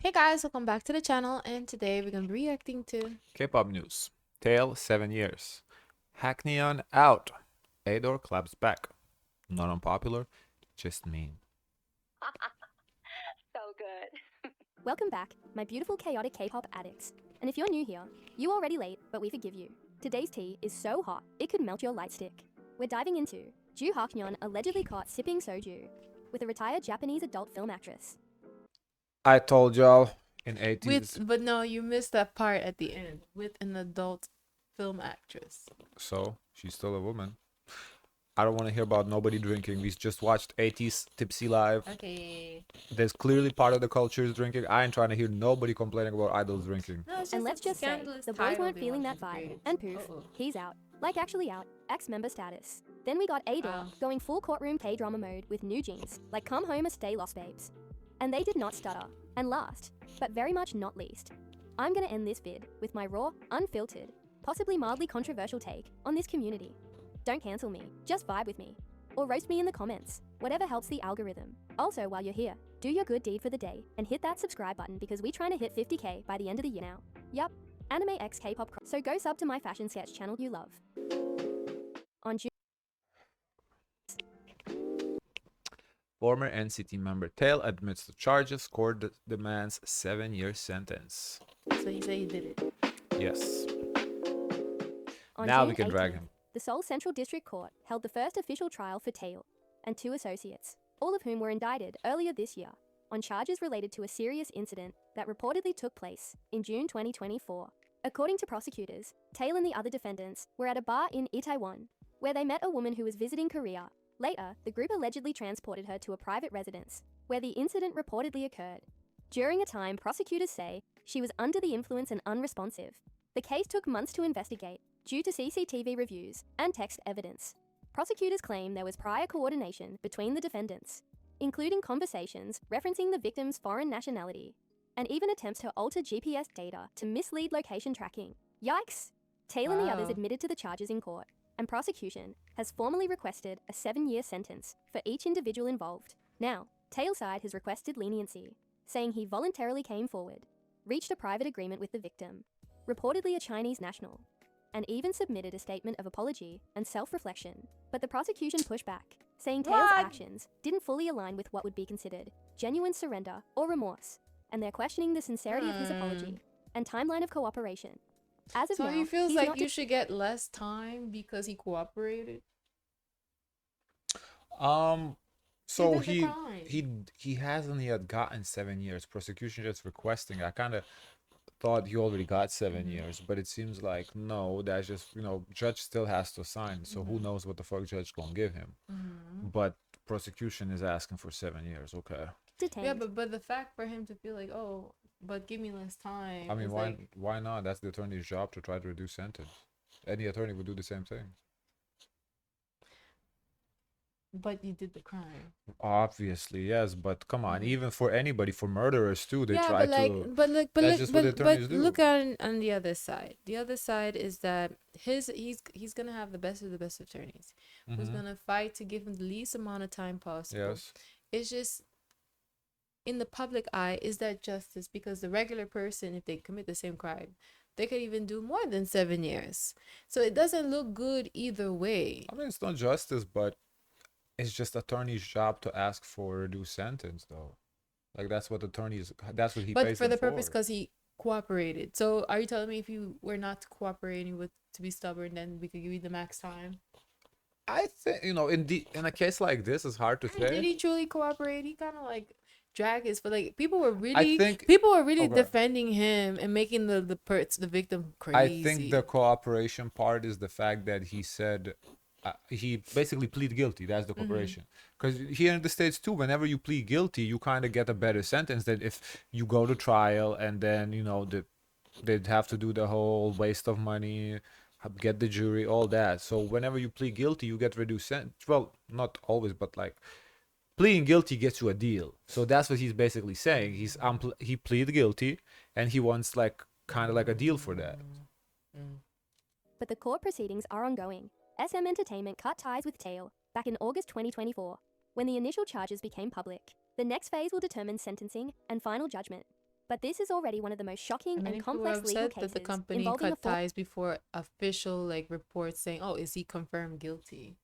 Hey guys, welcome back to the channel, and today we're gonna be reacting to K-pop news. Taeil 7 years. Haknyeon Out. ADOR Claps Back. Not unpopular, just mean. So good. Welcome back, my beautiful chaotic K-pop addicts. And if you're new here, you already late, but we forgive you. Today's tea is so hot, it could melt your light stick. We're diving into Ju Haknyeon allegedly caught sipping soju with a retired Japanese adult film actress. I told y'all in 80s. but no, you missed that part at the end with an adult film actress. So, she's still a woman. I don't want to hear about nobody drinking. We just watched 80s Tipsy Live. Okay. There's clearly part of the culture is drinking. I ain't trying to hear nobody complaining about idols drinking. No, And let's just say, the boys weren't feeling that vibe, and poof, he's out. Like actually out, ex-member status. Then we got Ador going full courtroom K-drama mode with NewJeans, like come home or stay lost babes. And they did not stutter. And last, but very much not least, I'm gonna end this vid with my raw, unfiltered, possibly mildly controversial take on this community. Don't cancel me, just vibe with me. Or roast me in the comments, whatever helps the algorithm. Also, while you're here, do your good deed for the day and hit that subscribe button because we're trying to hit 50k by the end of the year now. Yup, anime x K-pop. So go sub to my fashion sketch channel you love. On June. Former NCT member Taeil admits to charges. Court demands 7-year sentence. So you say he did it. Yes. On Now June we can drag 18th, him. The Seoul Central District Court held the first official trial for Taeil and two associates, all of whom were indicted earlier this year on charges related to a serious incident that reportedly took place in June 2024. According to prosecutors, Taeil and the other defendants were at a bar in Itaewon, where they met a woman who was visiting Korea. Later, the group allegedly transported her to a private residence, where the incident reportedly occurred. During a time prosecutors say she was under the influence and unresponsive. The case took months to investigate, due to CCTV reviews and text evidence. Prosecutors claim there was prior coordination between the defendants, including conversations referencing the victim's foreign nationality, and even attempts to alter GPS data to mislead location tracking. Yikes! Taeil and the others Wow. admitted to the charges in court, and prosecution has formally requested a 7-year sentence for each individual involved. Now, Taeil's side has requested leniency, saying he voluntarily came forward, reached a private agreement with the victim, reportedly a Chinese national, and even submitted a statement of apology and self-reflection. But the prosecution pushed back, saying Taeil's What? actions didn't fully align with what would be considered genuine surrender or remorse, and they're questioning the sincerity of his apology and timeline of cooperation. As of So now, he feels he's like not you should get less time because he cooperated. So did the crime. he hasn't yet gotten 7 years. Prosecution just requesting. I kind of thought he already got 7 years, but it seems like no. That's just judge still has to sign. So who knows what the fuck judge gonna give him? But prosecution is asking for 7 years. Okay. detained. Yeah, but the fact for him to feel like, oh, but give me less time. I mean, is why like, why not? That's the attorney's job to try to reduce sentence. Any attorney would do the same thing. but you did the crime. Obviously, yes, but come on, even for anybody, for murderers too, they Yeah, try but like, to. but look, but That's look, just what the but attorneys do. look at on the other side. The other side is that he's gonna have the best of the best attorneys, who's gonna fight to give him the least amount of time possible. Yes. It's just in the public eye, is that justice? Because the regular person, if they commit the same crime, they could even do more than 7 years. So it doesn't look good either way. I mean, it's not justice, but it's just attorney's job to ask for a reduced sentence, though. Like that's what attorneys. That's what he But pays for them the purpose, for. because he cooperated. So are you telling me if you were not cooperating with to be stubborn, then we could give you the max time? I think in a case like this, it's hard to Did say. he truly cooperate? He kind of like drag his, but like people were I really think okay. defending him and making the victim I think the crazy. cooperation part is the fact that he said he basically plead guilty. That's the Mm-hmm. cooperation. Because here in the States too, whenever you plead guilty, you kind of get a better sentence than if you go to trial and then they'd have to do the whole waste of money, get the jury, all that. So whenever you plead guilty, you get reduced sentence. Well, not always, but like pleading guilty gets you a deal. So that's what he's basically saying. He pleaded guilty and he wants like kind of like a deal for that. But the court proceedings are ongoing. SM Entertainment cut ties with Taeil back in August 2024, when the initial charges became public. The next phase will determine sentencing and final judgment. But this is already one of the most shocking And many and people were complex legal upset that the cases company involving a cut ties before official like reports saying, "Oh, is he confirmed guilty?"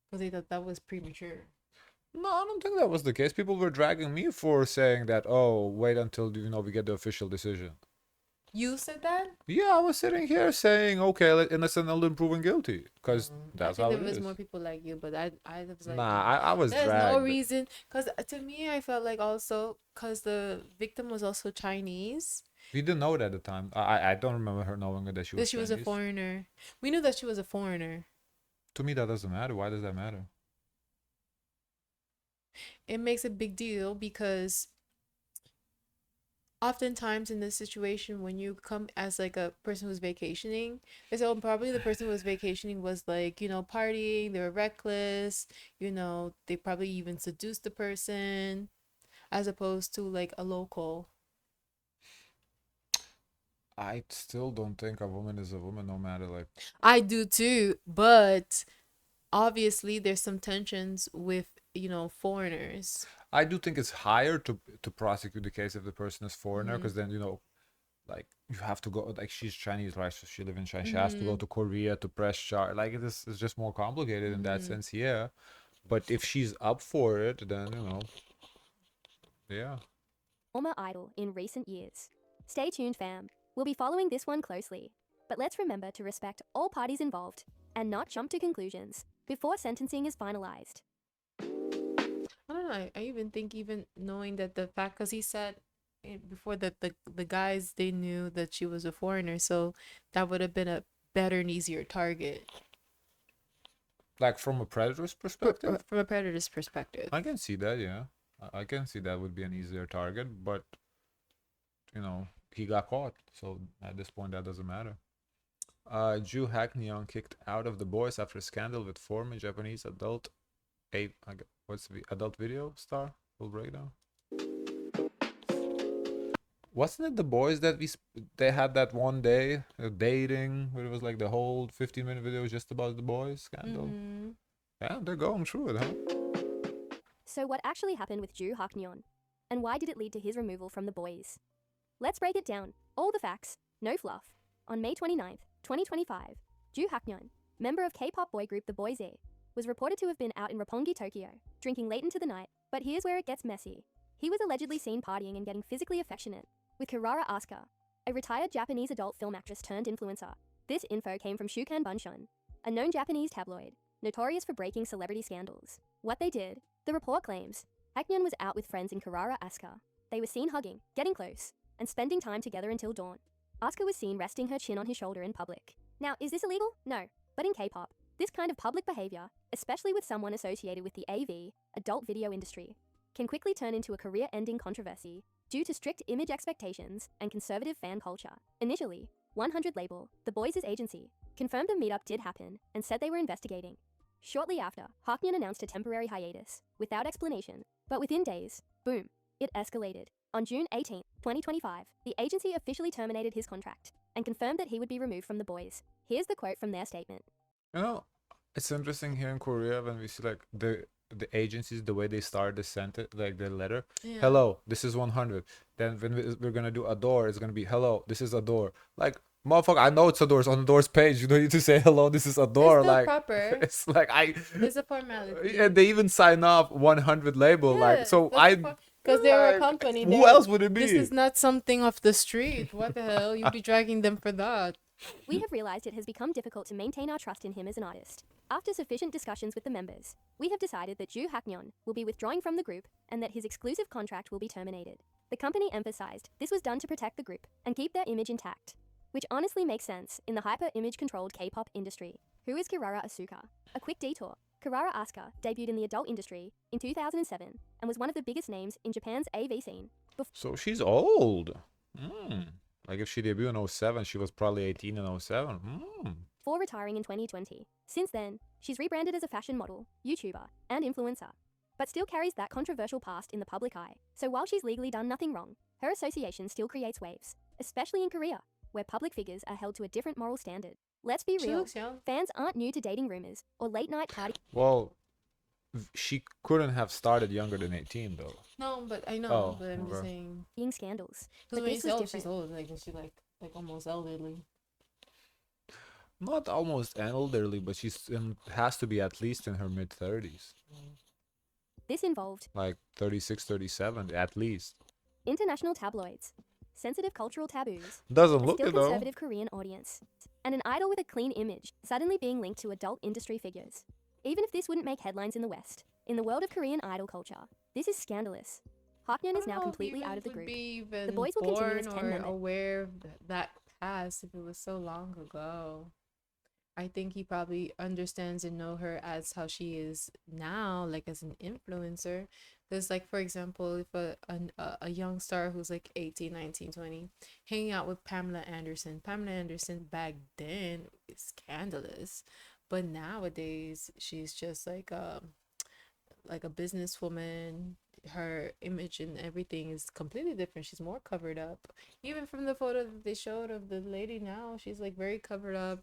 Because they thought that was premature. No, I don't think that was the case. People were dragging me for saying that, oh, wait until, we get the official decision. You said that? Yeah, I was sitting here saying, okay, innocent until proven guilty, because I that's think how there it was is. more people like you, but I was like, Nah, I was there's no dragged. reason. Because to me, I felt like also, because the victim was also Chinese, We didn't know it at the time. I don't remember her knowing that she that was she was a Chinese. foreigner. We knew that she was a foreigner. To me, that doesn't matter. Why does that matter? It makes a big deal because oftentimes in this situation when you come as like a person who's vacationing, they say, oh, probably the person who was vacationing was like, partying, they were reckless, they probably even seduced the person, as opposed to like a local. I still don't think a woman is a woman, no matter like. I do too, but obviously there's some tensions with foreigners. I do think it's higher to prosecute the case if the person is foreigner, Mhm. because then like you have to go, like she's Chinese, right? So she lives in China. She has to go to Korea to press charge. Like it's just more complicated in that sense, yeah. But if she's up for it, then yeah. former idol in recent years. Stay tuned, fam. We'll be following this one closely. But let's remember to respect all parties involved and not jump to conclusions before sentencing is finalized. I don't know. I even think even knowing that the fact, because he said before that the guys, they knew that she was a foreigner, so that would have been a better and easier target Like from a predator's perspective, from a predator's perspective. I can see that, yeah. I can see that would be an easier target, but he got caught, so at this point that doesn't matter. Ju Haknyeon kicked out of The Boys after scandal with former Japanese adult what's the adult video star? Full breakdown. Wasn't it The Boys that they had that one day dating where it was like the whole 15-minute video was just about The Boys scandal? Yeah, they're going through it, huh? So what actually happened with Ju Haknyeon? And why did it lead to his removal from The Boys? Let's break it down. All the facts, no fluff. On May 29th, 2025, Ju Haknyeon, member of K-pop boy group The Boys, was reported to have been out in Roppongi, Tokyo, drinking late into the night. But here's where it gets messy. He was allegedly seen partying and getting physically affectionate with Kirara Asuka, a retired Japanese adult film actress turned influencer. This info came from Shukan Bunshun, a known Japanese tabloid, notorious for breaking celebrity scandals. What they did, the report claims, Haknyeon was out with friends in Kirara Asuka. They were seen hugging, getting close, and spending time together until dawn. Asuka was seen resting her chin on his shoulder in public. Now, is this illegal? No. But in K-pop, this kind of public behavior, especially with someone associated with the AV, adult video industry, can quickly turn into a career-ending controversy due to strict image expectations and conservative fan culture. Initially, 100 label, The Boys' agency, confirmed a meetup did happen and said they were investigating. Shortly after, Haknyeon announced a temporary hiatus, without explanation, but within days, boom, it escalated. On June 18, 2025, the agency officially terminated his contract and confirmed that he would be removed from The Boys. Here's the quote from their statement. It's interesting here in Korea when we see like the agencies, the way they start the sentence, like the letter. Yeah. Hello, this is 100. Then when we're gonna do Ador, it's gonna be hello, this is Ador. Like, motherfucker, I know it's Ador. It's on Ador's page. You don't need to say hello, this is Ador. It's like proper. It's like It's a formality. And they even sign off 100 label. Yeah, like so because they're a company. Who else would it be? This is not something off the street. What the hell? You'd be dragging them for that. We have realized it has become difficult to maintain our trust in him as an artist. After sufficient discussions with the members, we have decided that Ju Haknyeon will be withdrawing from the group and that his exclusive contract will be terminated. The company emphasized this was done to protect the group and keep their image intact, which honestly makes sense in the hyper-image controlled K-pop industry. Who is Kirara Asuka? A quick detour. Kirara Asuka debuted in the adult industry in 2007 and was one of the biggest names in Japan's AV scene. So she's old. Like if she debuted in 07, she was probably 18 in 07. Before retiring in 2020. Since then, she's rebranded as a fashion model, YouTuber, and influencer, but still carries that controversial past in the public eye. So while she's legally done nothing wrong, her association still creates waves, especially in Korea, where public figures are held to a different moral standard. Let's be real, fans aren't new to dating rumors or late night party. Well, She couldn't have started younger than 18 though. No, but I know, Oh, but I'm just okay. saying. being scandals. Because But when you this say, was oh, different. she's old, like, is she like almost elderly? Not almost elderly, but has to be at least in her mid 30s. This involved Like 36, 37 at least. international tabloids, sensitive cultural taboos, Doesn't a look still it though. conservative Korean audience, and an idol with a clean image suddenly being linked to adult industry figures. Even if this wouldn't make headlines in the West, in the world of Korean idol culture, this is scandalous. Haknyeon I is don't now know if completely even out of the would group. be even The boys will continue as born 10 or members. aware of that past if it was so long ago. I think he probably understands and know her as how she is now, like as an influencer. Because, like, for example, if a young star who's like 18, 19, 20, hanging out with Pamela Anderson back then is scandalous. But nowadays, she's just like a businesswoman. Her image and everything is completely different. She's more covered up. Even from the photo that they showed of the lady now, she's like very covered up,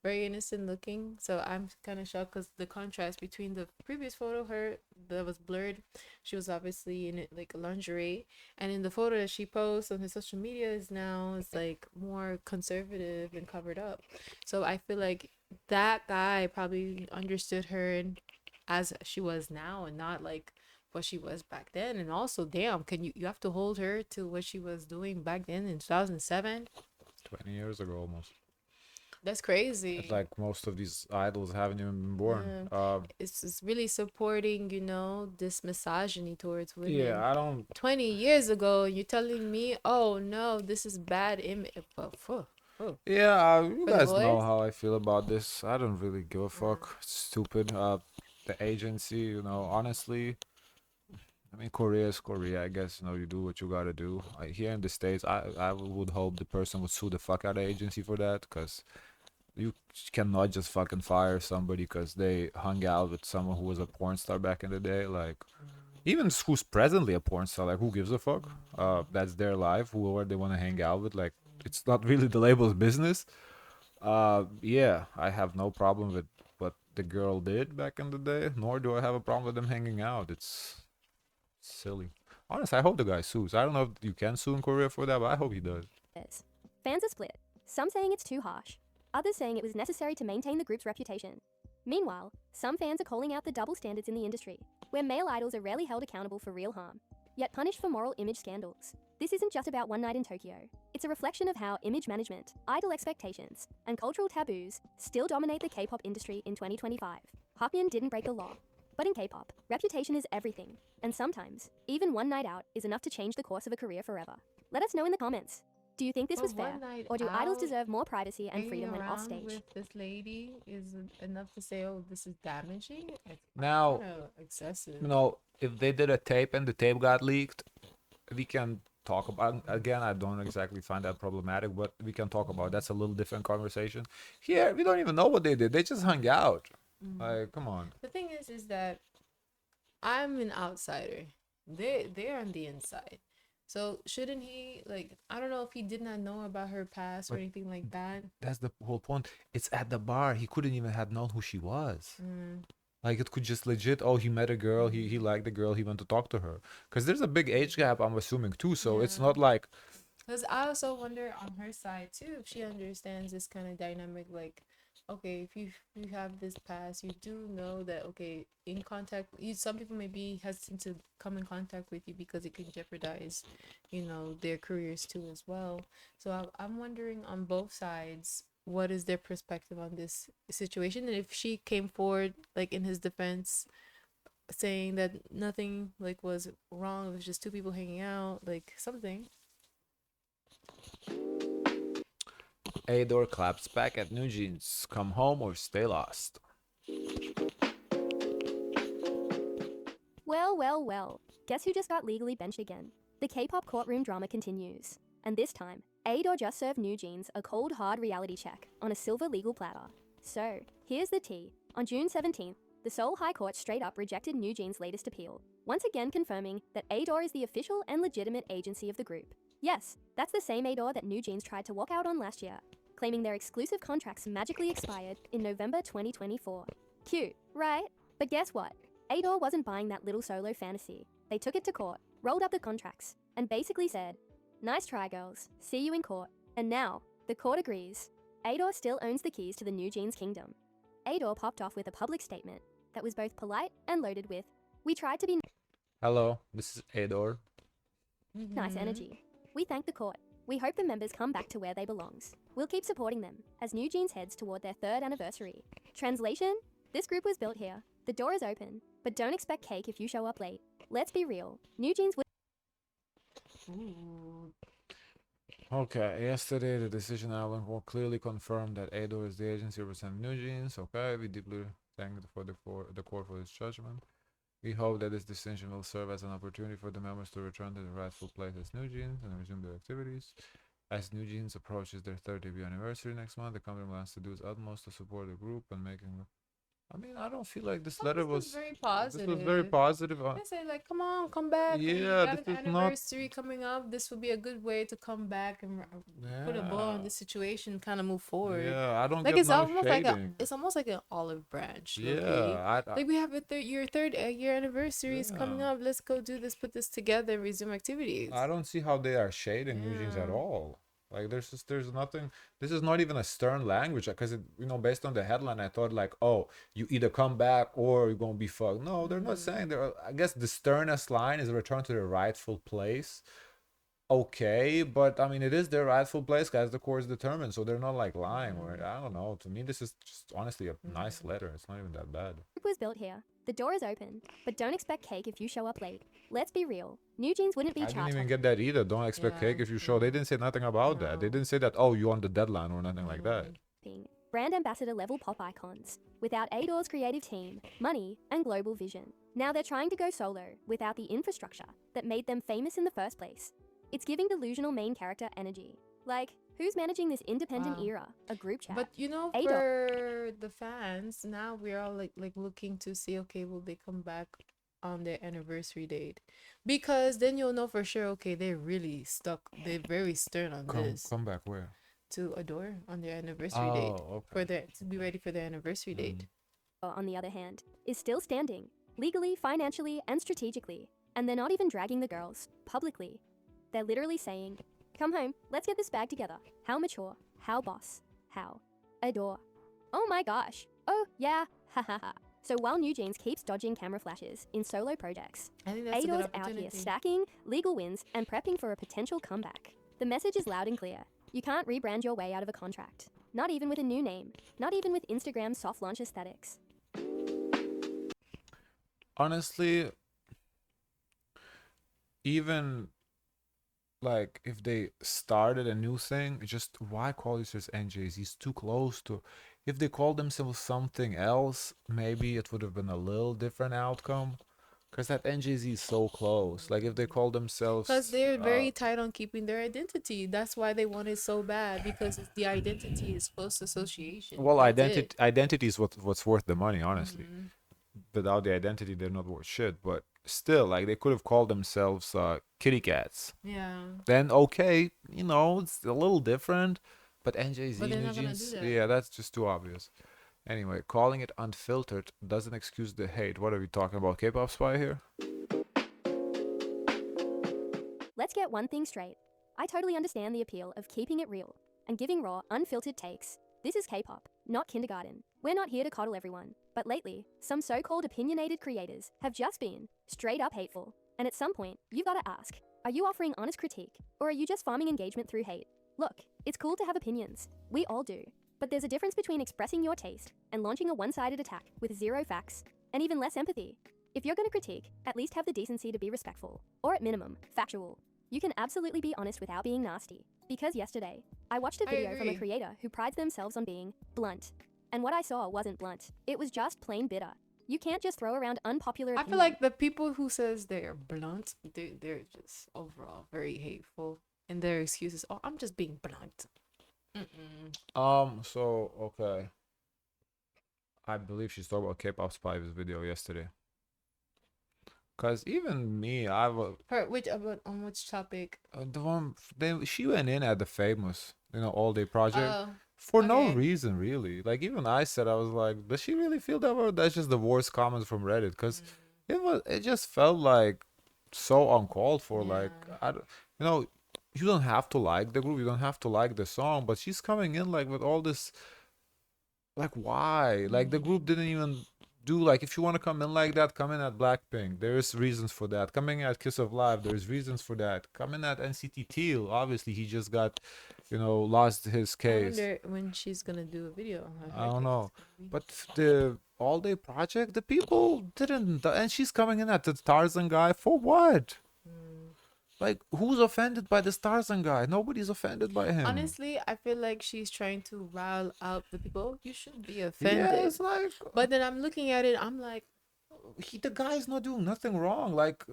very innocent looking. So I'm kind of shocked because the contrast between the previous photo, her that was blurred, she was obviously in it like lingerie, and in the photo that she posts on her social media is now it's like more conservative and covered up. So I feel like that guy probably understood her and as she was now and not like what she was back then. And also, damn, can you have to hold her to what she was doing back then in 2007? 20 years ago almost. That's It's crazy. like most of these idols haven't even been born. It's really supporting, this misogyny towards women. Yeah, I don't. 20 years ago, you're telling me, oh no, this is bad image. Yeah, you For the guys know boys? how I feel about this. I don't really give a fuck. It's stupid. The agency, honestly, I mean, Korea is Korea. I guess, you do what you gotta do. Here in the States, I would hope the person would sue the fuck out of the agency for that, because you cannot just fucking fire somebody because they hung out with someone who was a porn star back in the day. Like, even who's presently a porn star, like, who gives a fuck? That's their life, whoever they want to hang out with. Like, it's not really the label's business. Yeah, I have no problem with what the girl did back in the day, nor do I have a problem with them hanging out. It's silly. Honestly, I hope the guy sues. I don't know if you can sue in Korea for that, but I hope he does. Fans are split, some saying it's too harsh, others saying it was necessary to maintain the group's reputation. Meanwhile, some fans are calling out the double standards in the industry, where male idols are rarely held accountable for real harm, yet punished for moral image scandals. This isn't just about One Night in Tokyo. It's a reflection of how image management, idol expectations, and cultural taboos still dominate the K-pop industry in 2025. Haknyeon didn't break the law, but in K-pop, reputation is everything, and sometimes, even one night out is enough to change the course of a career forever. Let us know in the comments. Do you think this But was fair, one night or do idols out, deserve more privacy and hanging freedom when off around stage? with this lady is enough to say, oh, this is damaging? It's Now, kind of excessive. if they did a tape and the tape got leaked, we can talk about again. I don't exactly find that problematic, but we can talk about that's a little different conversation. Here, we don't even know what they did. They just hung out. Like, come on. The thing is that I'm an outsider. They're on the inside. So shouldn't he like I don't know if he did not know about her past or But anything like that. that's the whole point. It's at the bar. He couldn't even have known who she was. Like, it could just legit, oh, he met a girl, he liked the girl, he went to talk to her. Because there's a big age gap, I'm assuming, too. So it's Yeah. not like, Because I also wonder on her side too if she understands this kind of dynamic. Like, okay, if you have this past, you do know that okay, in contact, some people may be hesitant to come in contact with you because it can jeopardize, their careers too as well. So I'm wondering on both sides what is their perspective on this situation, and if she came forward like in his defense saying that nothing like was wrong, it was just two people hanging out, like something. ADOR Claps Back at NewJeans. Come home or stay lost. Well. Guess who just got legally benched again? The K-pop courtroom drama continues. And this time, ADOR just served NewJeans a cold, hard reality check on a silver legal platter. So, here's the tea. On June 17th, the Seoul High Court straight up rejected NewJeans' latest appeal, once again confirming that ADOR is the official and legitimate agency of the group. Yes, that's the same ADOR that NewJeans tried to walk out on last year, claiming their exclusive contracts magically expired in November 2024. Cute, right? But guess what? Ador wasn't buying that little solo fantasy. They took it to court, rolled up the contracts, and basically said, "Nice try, girls. See you in court." And now, the court agrees. Ador still owns the keys to the NewJeans kingdom. Ador popped off with a public statement that was both polite and loaded with, "We tried to be Hello, this is Ador. nice energy. We thank the court. We hope the members come back to where they belongs. We'll keep supporting them as NewJeans heads toward their 3rd anniversary." Translation? This group was built here. The door is open, but don't expect cake if you show up late. Let's be real. NewJeans would Okay, yesterday the decision island will clearly confirmed that ADOR is the agency representing NewJeans. Okay, we deeply thank the court for its judgment. We hope that this decision will serve as an opportunity for the members to return to their rightful place as NewJeans and resume their activities. As NewJeans approaches their 3rd debut anniversary next month, the company plans to do its utmost to support the group and making. I mean, I don't feel like this letter was very This positive. was very positive. They say like, come on, come back. You Yeah, got this an is not. anniversary coming up. This would be a good way to come back and put a bow on Yeah, the situation, kind of move forward. yeah. I don't Like get it's no almost like shading. it's almost like an olive branch. Okay, Yeah, like we have your third year anniversary is coming yeah. up. Let's go do this, put this together, and resume activities. I don't see how they are shading NewJeans at Yeah. all. Like there's nothing. This is not even a stern language because based on the headline, I thought like, oh, you either come back or you're gonna be fucked. No, they're not saying. I guess the sternest line is return to the rightful place. Okay, but I mean it is their rightful place as the court's determined, so they're not like lying or I don't know. To me, this is just honestly a nice letter. It's not even that bad. group was built here. The door is open, but don't expect cake if you show up late. Let's be real. NewJeans wouldn't be I didn't charged. even get that either. Don't expect cake Yeah, if you show. They didn't say nothing about that. They No. didn't say that. Oh, you on the deadline or nothing like that. Brand ambassador level pop icons, without Ador's creative team, money, and global vision. Now they're trying to go solo without the infrastructure that made them famous in the first place. It's giving delusional main character energy. Like, who's managing this independent Wow. era? A group chat. But ADOR. for the fans, now we're all like looking to see, okay, will they come back on their anniversary date? Because then you'll know for sure, okay, they're really stuck. They're very stern on this Come back where? to Adore on their anniversary date Oh, for okay. to be ready for their anniversary date. On the other hand, is still standing, legally, financially, and strategically. And they're not even dragging the girls, publicly. They're literally saying, "Come home, let's get this bag together." How mature, how boss, how Adore. Oh my gosh, oh yeah, ha ha ha. So while NewJeans keeps dodging camera flashes in solo projects, I think that's a good Ador's out here opportunity. stacking legal wins and prepping for a potential comeback. The message is loud and clear. You can't rebrand your way out of a contract. Not even with a new name. Not even with Instagram's soft launch aesthetics. Honestly, even like if they started a new thing, just why call themselves NJs? He's too close to. If they called themselves something else, maybe it would have been a little different outcome. Cause that NJZ is so close. Like if they call themselves, Because they're very tight on keeping their identity. That's why they want it so bad, because it's the identity is close association. well, That's identity is what's worth the money, honestly. Mhm. Without the identity, they're not worth shit. But still, like they could have called themselves kitty cats. Yeah. Then okay, it's a little different. But NJZ, But they're New not gonna Jeans, do that. yeah, that's just too obvious. Anyway, calling it unfiltered doesn't excuse the hate. What are we talking about? K-pop spy here? Let's get one thing straight. I totally understand the appeal of keeping it real and giving raw, unfiltered takes. This is K-pop, not kindergarten. We're not here to coddle everyone. But lately, some so-called opinionated creators have just been straight up hateful. And at some point, you've got to ask, are you offering honest critique? Or are you just farming engagement through hate? Look, it's cool to have opinions. We all do. But there's a difference between expressing your taste and launching a one-sided attack with zero facts and even less empathy. If you're going to critique, at least have the decency to be respectful, or at minimum, factual. You can absolutely be honest without being nasty. Because yesterday, I watched a I video from a agree. creator who prides themselves on being blunt. And what I saw wasn't blunt. It was just plain bitter. You can't just throw around unpopular I opinions. feel like the people who says they're blunt, they're just overall very hateful, and their excuses, oh, I'm just being blunt. So okay. I believe she's talking about K-pop spy's video yesterday. Cause even me, On which topic? she went in at the famous, all day project. Oh, For no Okay. reason, really. Like even I said, I was like, does she really feel that way? Or that's just the worst comments from Reddit, because it just felt like so uncalled for. Like Yeah. I don't, you know, you don't have to like the group, you don't have to like the song, but she's coming in like with all this, like why? Like the group didn't even do, like, if you want to come in like that, come in at Blackpink. There's reasons for that. Coming at Kiss of Life, there's reasons for that. Coming at NCT Teal, obviously he just got, lost his I case. wonder when she's gonna do a video on I her don't case. know. But the All Day Project, the people didn't, and she's coming in at the Tarzan guy for what? Mm. Like, who's offended by the Tarzan guy? Nobody's offended by him. Honestly, I feel like she's trying to rile up the people. You should be Yeah, offended. it's like But then I'm looking at it, I'm like, the guy's not doing nothing wrong. Like,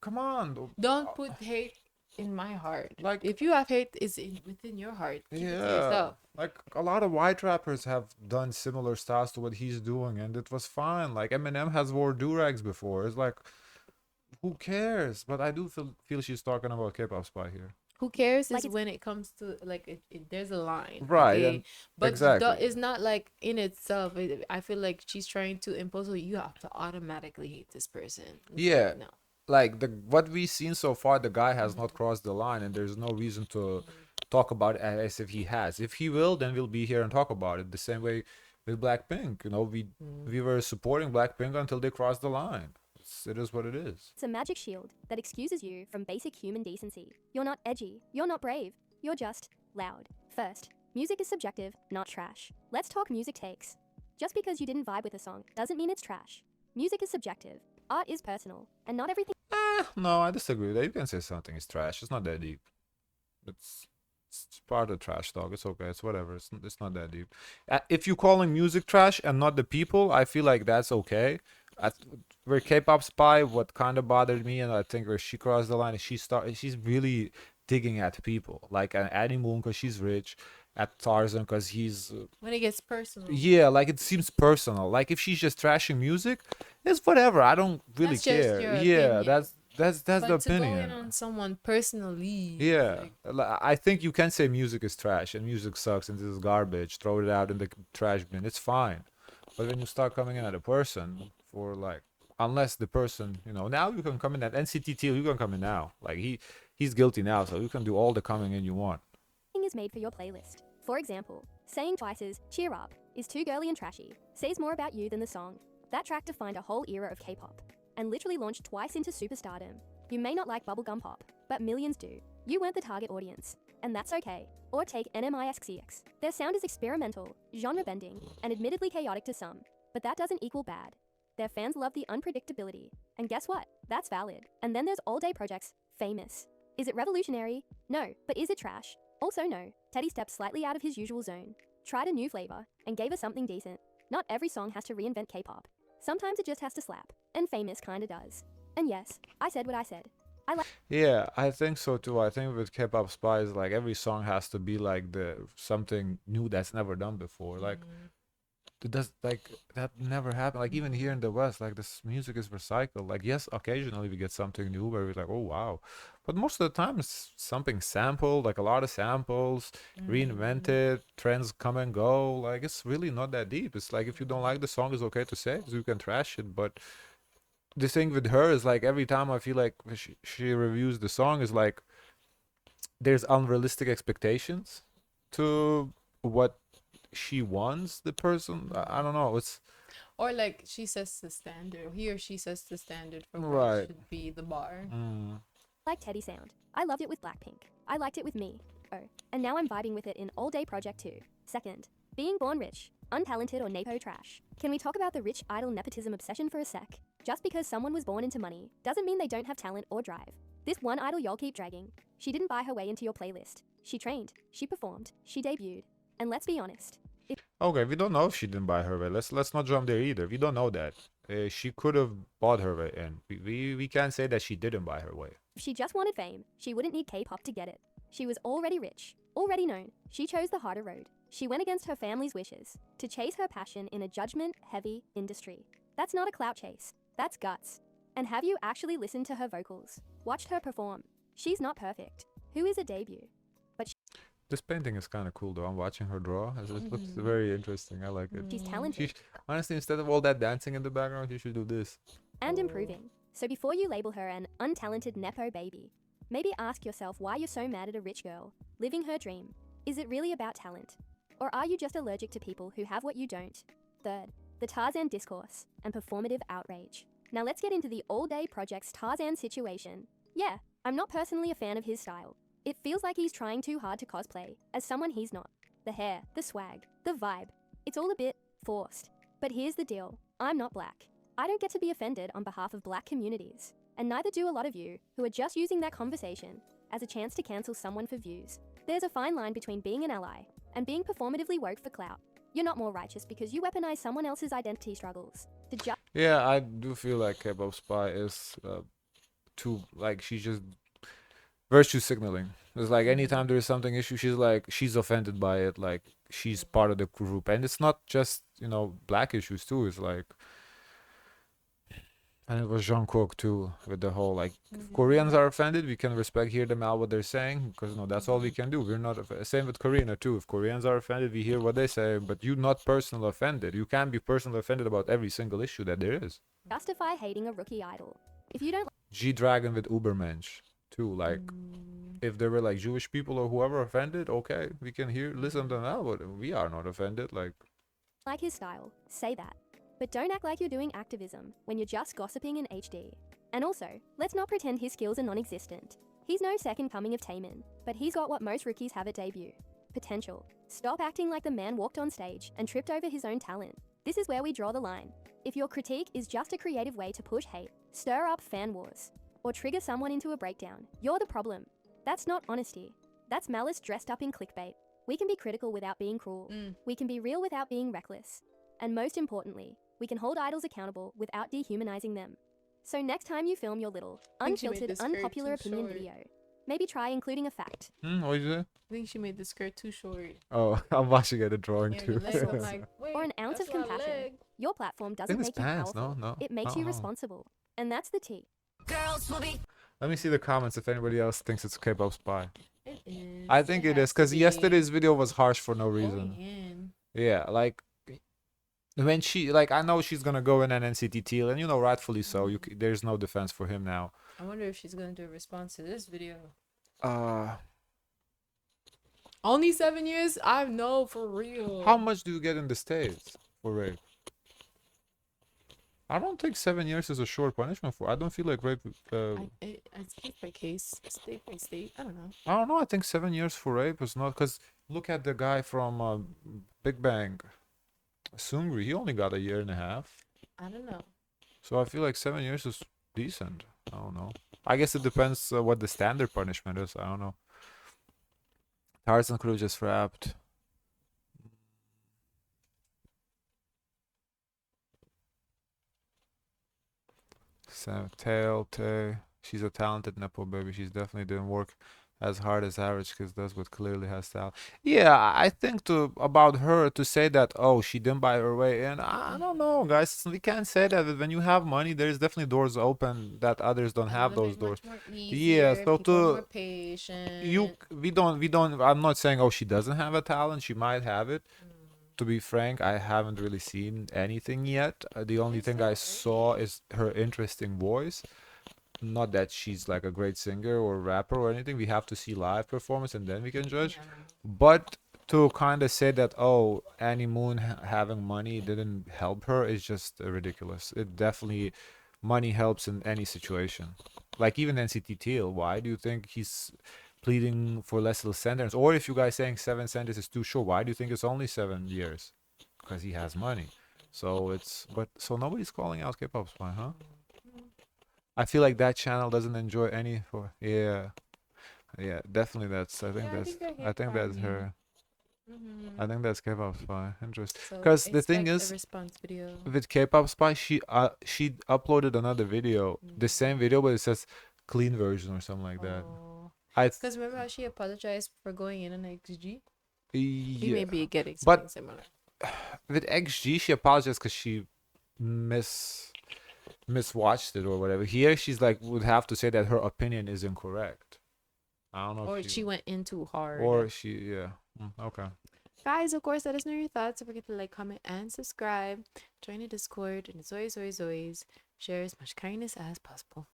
come on. don't put hate in my heart. Like, If you have hate, it's within your heart. Keep it to yeah, yourself. like a lot of white rappers have done similar styles to what he's doing, and it was fine. Like Eminem has wore durags before. It's like, who cares? But I do feel she's talking about K-pop spy here. Who cares Like is it's- when it comes to like there's a line, Right, okay? and But exactly. it's not like in itself. I feel like she's trying to impose, you have to automatically hate this person. It's Yeah, like, no. like the what we've seen so far, the guy has not crossed the line, and there's no reason to talk about it as if he has. If he will, then we'll be here and talk about it. The same way with Blackpink, we were supporting Blackpink until they crossed the line. It is what it is. It's a magic shield that excuses you from basic human decency. You're not edgy, you're not brave, you're just loud. First, music is subjective, not trash. Let's talk music takes. Just because you didn't vibe with a song doesn't mean it's trash. Music is subjective, art is personal, and not everything No, I disagree with that. You can say something is trash. It's not that deep. It's it's part of trash talk. It's okay. It's whatever. It's not that deep. If you're calling music trash and not the people, I feel like that's okay. I, where K-pop spy, what kind of bothered me, and I think where she crossed the line, is she's really digging at people, like at Annie Moon because she's rich, at Tarzan because he's When it gets personal, yeah, like it seems personal. Like if she's just trashing music, it's whatever. I don't really that's just care. your Yeah, opinion. that's the But to go in opinion. on someone personally, Yeah, like, I think you can say music is trash and music sucks and this is garbage. Throw it out in the trash bin. It's fine. But when you start coming in at a person for like, unless the person, now you can come in at NCT, you can come in now. Like he's guilty now, so you can do all the coming in you want. is made for your playlist. For example, saying Twice's Cheer Up is too girly and trashy, says more about you than the song. That track defined a whole era of K-pop, and literally launched Twice into superstardom. You may not like bubblegum pop, but millions do. You weren't the target audience, and that's okay. Or take NMIXX. Their sound is experimental, genre-bending, and admittedly chaotic to some, but that doesn't equal bad. Their fans love the unpredictability, and guess what? That's valid. And then there's All Day Project's Famous. Is it revolutionary? No, but is it trash? Also no. Teddy stepped slightly out of his usual zone, tried a new flavor, and gave us something decent. Not every song has to reinvent K-pop. Sometimes it just has to slap, and Famous kinda does. And yes, I said what I said. Yeah, I think so too. I think with K-pop spies, like every song has to be like the something new that's never done before. Like it does, like that never happened. Like even here in the West, like this music is recycled. Like yes, occasionally we get something new where we're like, oh wow, but most of the time it's something sampled, like a lot of samples, reinvented, trends come and go. Like it's really not that deep. It's like if you don't like the song, it's okay to say, 'cause you can trash it, but the thing with her is like every time I feel like she reviews the song is like there's unrealistic expectations to what she wants the person. I don't know. It's or like she sets the standard, he or she sets the standard for what right. should be the bar. Like Teddy sound. I loved it with Blackpink. I liked it with me. Oh, and now I'm vibing with it in All Day Project too. Second, being born rich, untalented or napo trash. Can we talk about the rich idol nepotism obsession for a sec? Just because someone was born into money doesn't mean they don't have talent or drive. This one idol y'all keep dragging, she didn't buy her way into your playlist. She trained, she performed, she debuted. And let's be honest, Okay, we don't know if she didn't buy her way. Let's not jump there either. We don't know that. She could have bought her way in. We can't say that she didn't buy her way. if she just wanted fame, she wouldn't need K-pop to get it. She was already rich, already known. She chose the harder road. She went against her family's wishes to chase her passion in a judgment-heavy industry. That's not a clout chase. That's guts. And have you actually listened to her vocals? Watched her perform? She's not perfect. Who is a debut? This painting is kind of cool though. I'm watching her draw. It looks Mhm. very interesting. I like it. She's Mm. talented Honestly, instead of all that dancing in the background, you should do this. and improving. So before you label her an untalented Nepo baby, maybe ask yourself why you're so mad at a rich girl living her dream. Is it really about talent? Or are you just allergic to people who have what you don't? Third, the Tarzan discourse and performative outrage. Now let's get into the all-day project's Tarzan situation. Yeah, I'm not personally a fan of his style. It feels like he's trying too hard to cosplay as someone he's not. The hair, the swag, the vibe. It's all a bit forced. But here's the deal. I'm not black. I don't get to be offended on behalf of black communities. And neither do a lot of you who are just using that conversation as a chance to cancel someone for views. There's a fine line between being an ally and being performatively woke for clout. You're not more righteous because you weaponize someone else's identity struggles to just Yeah, I do feel like K-pop Spy is too like she's just virtue signaling. It's like anytime there is something issue, she's offended by it. Like she's part of the group, and it's not just black issues too. It's like. And it was Jungkook too, with the whole like, if Koreans are offended, we can hear them out what they're saying, because that's all we can do. We're not same with Karina too. If Koreans are offended, we hear what they say, but you not personally offended. You can't be personally offended about every single issue that there is. justify hating a rookie idol. If you don't G Dragon with Ubermensch too. Like, if there were like Jewish people or whoever offended, okay, we can listen to them out, but we are not offended. Like like his style, say that. But don't act like you're doing activism when you're just gossiping in HD. And also, let's not pretend his skills are non-existent. He's no second coming of Taemin, but he's got what most rookies have at debut. Potential. Stop acting like the man walked on stage and tripped over his own talent. This is where we draw the line. If your critique is just a creative way to push hate, stir up fan wars, or trigger someone into a breakdown, you're the problem. That's not honesty. That's malice dressed up in clickbait. We can be critical without being cruel. We can be real without being reckless. And most importantly, we can hold idols accountable without dehumanizing them. So next time you film your little, think she made unfiltered, this skirt unpopular too opinion short. video, maybe try including a fact. what did you say? I think she made the skirt too short. Oh, I'm watching at a drawing Yeah, too. the leg, I'm like, wait, Or an ounce that's of my compassion. leg. Your platform doesn't In his make you pants, powerful. no. It makes you Oh. responsible. And that's the tea. Let me see the comments if anybody else thinks it's K-pop Spy. It is. I think it is, has to because be. yesterday's video was harsh for no Oh, reason. yeah. Yeah, like when she I know she's gonna go in an NCT Taeil, and rightfully so. There's no defense for him now. I wonder if she's gonna do a response to this video. Only 7 years? I know, for real. How much do you get in the States for rape? I don't think 7 years is a short punishment for. I don't feel like rape. It's case by case, state by state. I don't know. I don't know. I think 7 years for rape is not, because look at the guy from Big Bang, Sungri. He only got a year and a half. I don't know. So I feel like 7 years is decent. I don't know. I guess it depends what the standard punishment is. I don't know. Tarzan crew just rapped. Taeil. She's a talented Nepo baby. She's definitely didn't work as hard as average, because that's what clearly has talent. Yeah, I think about her to say that, oh, she didn't buy her way in. I don't know, guys. We can't say that. When you have money, there's definitely doors open that others don't have those doors. Yeah, so more patient. we don't. I'm not saying, oh, she doesn't have a talent. She might have it. To be frank, I haven't really seen anything yet. The only thing I saw is her interesting voice. Not that she's like a great singer or rapper or anything. We have to see live performance and then we can judge. But to kind of say that, oh, Annie Moon having money didn't help her is just ridiculous. It definitely, money helps in any situation. Like even NCT Taeil, why do you think he's pleading for less sentence? Or if you guys saying 7 sentences is too short, why do you think it's only 7 years? Because he has money. So so nobody's calling out K-pop Spy, huh? I feel like that channel doesn't enjoy any for yeah, definitely that's I think that's her. I think that's K-pop Spy. Interesting. Because the thing is, response video. with K-pop Spy, she uploaded another video, the same video, but it says clean version or something like that. Because remember how she apologized for going in on XG? He Yeah. maybe get But- something similar. With XG, she apologized because she miswatched it or whatever. Here, she's like would have to say that her opinion is incorrect. I don't know Or if she went in too hard. or she, yeah. Okay. Guys, of course, let us know your thoughts. Don't forget to like, comment, and subscribe. Join the Discord. And as always, share as much kindness as possible.